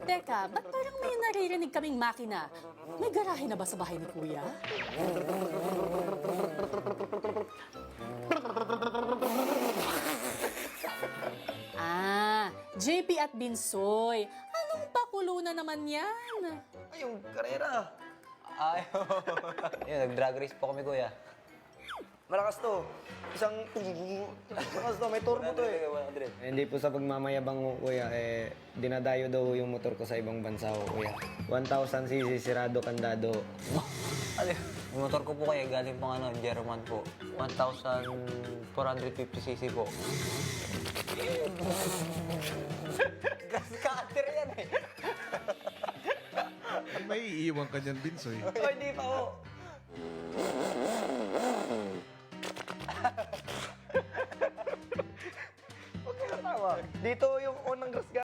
Teka, ba't parang may naririnig kaming makina? May garahe na ba sa bahay ni Kuya? JP at Binsoy. Anong pakulo na naman yan? Ay, yung karera. Ayaw. Yun, nag-drag race po kami, kuya. Malakas to. Malakas to. May turbo to eh. 100. Hindi po sa pagmamayabang ko, kuya, dinadayo daw yung motor ko sa ibang bansa ko, kuya. 1,000cc, sirado, kandado. Ano yun? Yung motor ko po kaya galing pang German po. 1,450cc po. Gas cutter yan eh. May iiwan ka dyan, Binsoy. Oh, hindi pa po.